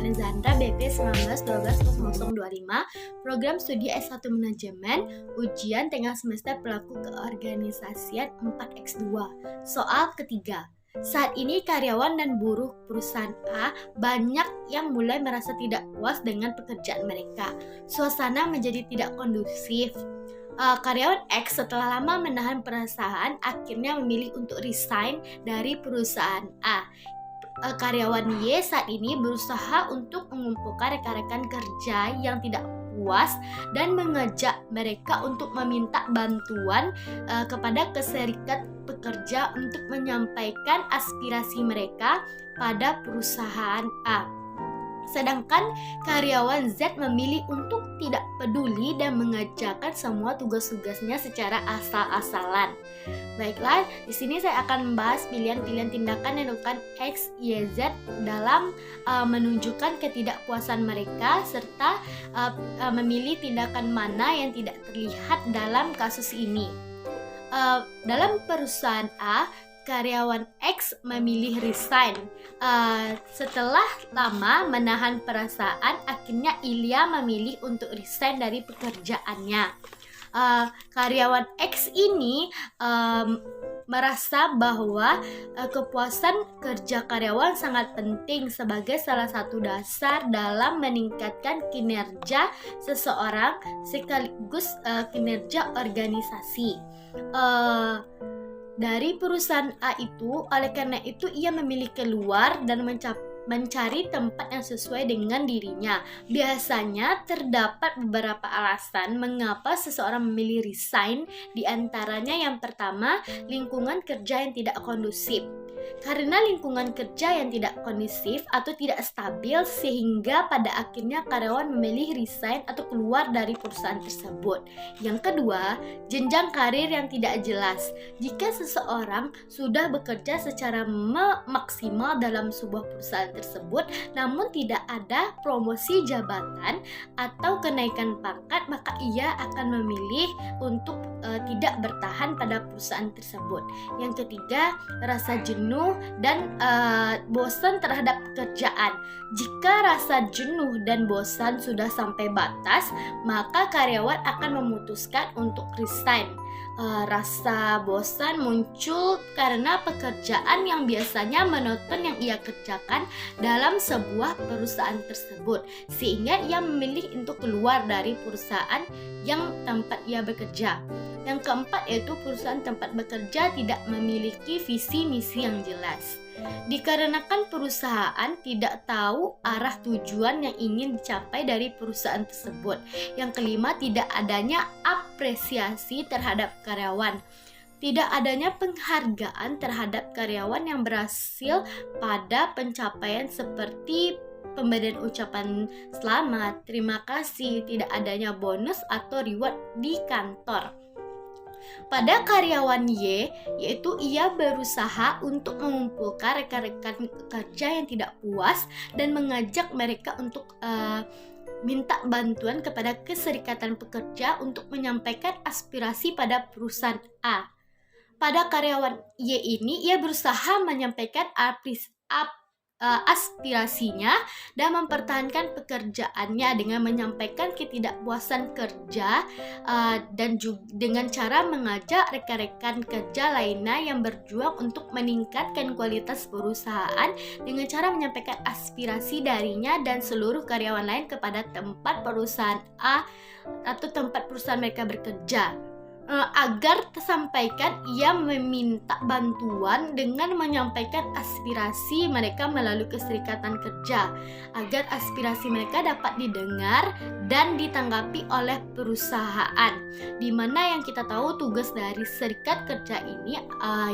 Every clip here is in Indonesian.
Alexandra BP 19120025, Program Studi S1 Manajemen, ujian tengah semester pelaku keorganisasian 4X2. Soal ketiga. Saat ini karyawan dan buruh perusahaan A banyak yang mulai merasa tidak puas dengan pekerjaan mereka. Suasana menjadi tidak kondusif. Karyawan X setelah lama menahan perasaan akhirnya memilih untuk resign dari perusahaan A. Karyawan Y saat ini berusaha untuk mengumpulkan rekan-rekan kerja yang tidak puas dan mengajak mereka untuk meminta bantuan kepada serikat pekerja untuk menyampaikan aspirasi mereka pada perusahaan A. Sedangkan karyawan Z memilih untuk tidak peduli dan mengerjakan semua tugas-tugasnya secara asal-asalan. Baiklah, di sini saya akan membahas pilihan-pilihan tindakan yang dilakukan X, Y, Z dalam menunjukkan ketidakpuasan mereka serta memilih tindakan mana yang tidak terlihat dalam kasus ini. Dalam perusahaan A, karyawan X memilih resign. Setelah lama menahan perasaan, akhirnya Ilya memilih untuk resign dari pekerjaannya. Karyawan X ini merasa bahwa kepuasan kerja karyawan sangat penting sebagai salah satu dasar dalam meningkatkan kinerja seseorang sekaligus kinerja organisasi. Dari perusahaan A itu, oleh karena itu ia memilih keluar dan mencari tempat yang sesuai dengan dirinya. Biasanya terdapat beberapa alasan mengapa seseorang memilih resign, di antaranya yang pertama, lingkungan kerja yang tidak kondusif. Karena lingkungan kerja yang tidak kondusif atau tidak stabil sehingga pada akhirnya karyawan memilih resign atau keluar dari perusahaan tersebut. Yang kedua, jenjang karir yang tidak jelas. Jika seseorang sudah bekerja secara maksimal dalam sebuah perusahaan tersebut namun tidak ada promosi jabatan atau kenaikan pangkat, maka ia akan memilih untuk tidak bertahan pada perusahaan tersebut. Yang ketiga, rasa jenuh dan bosan terhadap pekerjaan. Jika rasa jenuh dan bosan sudah sampai batas, maka karyawan akan memutuskan untuk resign. Rasa bosan muncul karena pekerjaan yang biasanya monoton yang ia kerjakan dalam sebuah perusahaan tersebut, sehingga ia memilih untuk keluar dari perusahaan yang tempat ia bekerja. Yang keempat yaitu perusahaan tempat bekerja tidak memiliki visi misi yang jelas. Dikarenakan perusahaan tidak tahu arah tujuan yang ingin dicapai dari perusahaan tersebut. Yang kelima, tidak adanya apresiasi terhadap karyawan. Tidak adanya penghargaan terhadap karyawan yang berhasil pada pencapaian seperti pemberian ucapan selamat, terima kasih, tidak adanya bonus atau reward di kantor. Pada karyawan Y, yaitu ia berusaha untuk mengumpulkan rekan-rekan kerja yang tidak puas dan mengajak mereka untuk minta bantuan kepada keserikatan pekerja untuk menyampaikan aspirasi pada perusahaan A. Pada karyawan Y ini, ia berusaha menyampaikan aspirasinya dan mempertahankan pekerjaannya dengan menyampaikan ketidakpuasan kerja dan juga dengan cara mengajak rekan-rekan kerja lainnya yang berjuang untuk meningkatkan kualitas perusahaan dengan cara menyampaikan aspirasi darinya dan seluruh karyawan lain kepada tempat perusahaan A atau tempat perusahaan mereka bekerja. Agar tersampaikan, ia meminta bantuan dengan menyampaikan aspirasi mereka melalui keserikatan kerja agar aspirasi mereka dapat didengar dan ditanggapi oleh perusahaan. Dimana yang kita tahu tugas dari serikat kerja ini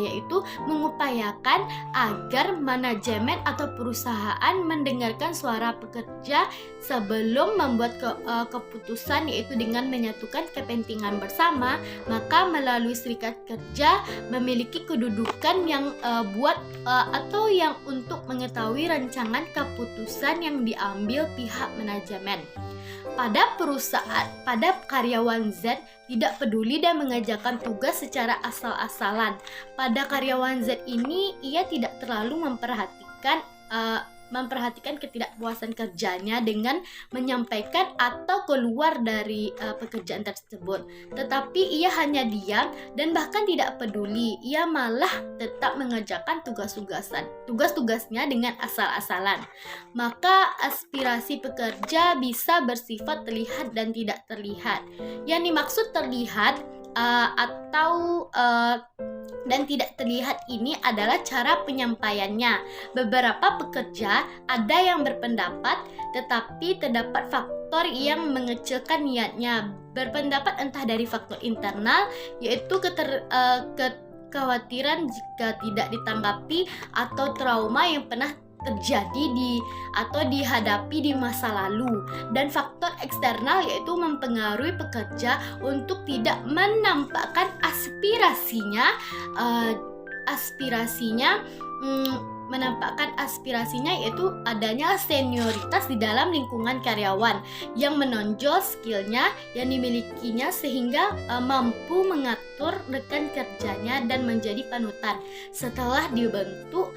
yaitu mengupayakan agar manajemen atau perusahaan mendengarkan suara pekerja sebelum membuat keputusan, yaitu dengan menyatukan kepentingan bersama. Maka melalui serikat kerja memiliki kedudukan yang atau yang untuk mengetahui rancangan keputusan yang diambil pihak manajemen. Pada karyawan Z tidak peduli dan mengerjakan tugas secara asal-asalan. Pada karyawan Z ini ia tidak terlalu memperhatikan memperhatikan ketidakpuasan kerjanya dengan menyampaikan atau keluar dari pekerjaan tersebut. Tetapi ia hanya diam dan bahkan tidak peduli. Ia malah tetap mengerjakan tugas-tugasnya dengan asal-asalan. Maka aspirasi pekerja bisa bersifat terlihat dan tidak terlihat. Yang dimaksud terlihat dan tidak terlihat ini adalah cara penyampaiannya. Beberapa pekerja ada yang berpendapat, tetapi terdapat faktor yang mengecilkan niatnya. Berpendapat entah dari faktor internal, yaitu kekhawatiran jika tidak ditanggapi, atau trauma yang pernah terjadi atau dihadapi di masa lalu, dan faktor eksternal yaitu mempengaruhi pekerja untuk tidak menampakkan aspirasinya yaitu adanya senioritas di dalam lingkungan karyawan yang menonjol skillnya yang dimilikinya sehingga mampu mengatur rekan kerjanya dan menjadi panutan. Setelah dibentuk,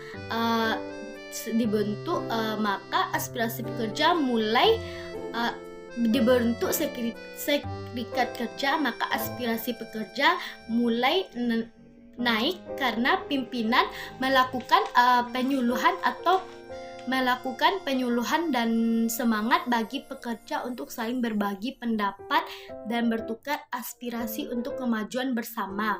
maka aspirasi pekerja mulai dibentuk serikat kerja, maka aspirasi pekerja mulai naik karena pimpinan melakukan penyuluhan dan semangat bagi pekerja untuk saling berbagi pendapat dan bertukar aspirasi untuk kemajuan bersama.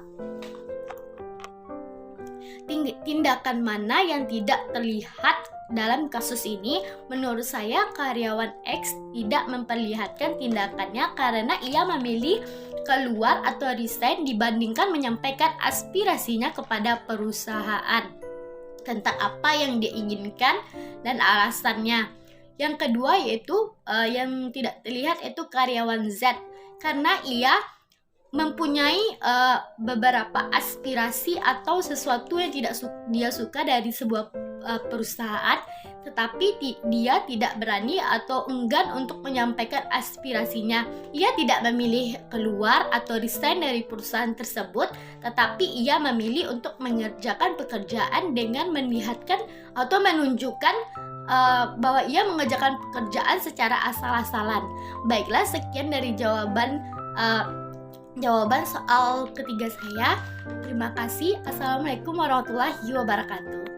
Tindakan mana yang tidak terlihat dalam kasus ini? Menurut saya karyawan X tidak memperlihatkan tindakannya karena ia memilih keluar atau resign dibandingkan menyampaikan aspirasinya kepada perusahaan tentang apa yang dia inginkan dan alasannya. Yang kedua yaitu yang tidak terlihat yaitu karyawan Z, karena ia mempunyai beberapa aspirasi atau sesuatu yang tidak dia suka dari sebuah perusahaan, tetapi dia tidak berani atau enggan untuk menyampaikan aspirasinya. Ia tidak memilih keluar atau resign dari perusahaan tersebut, tetapi ia memilih untuk mengerjakan pekerjaan dengan melihatkan atau menunjukkan bahwa ia mengerjakan pekerjaan secara asal-asalan. Baiklah, sekian dari jawaban soal ketiga saya. Terima kasih. Assalamualaikum warahmatullahi wabarakatuh.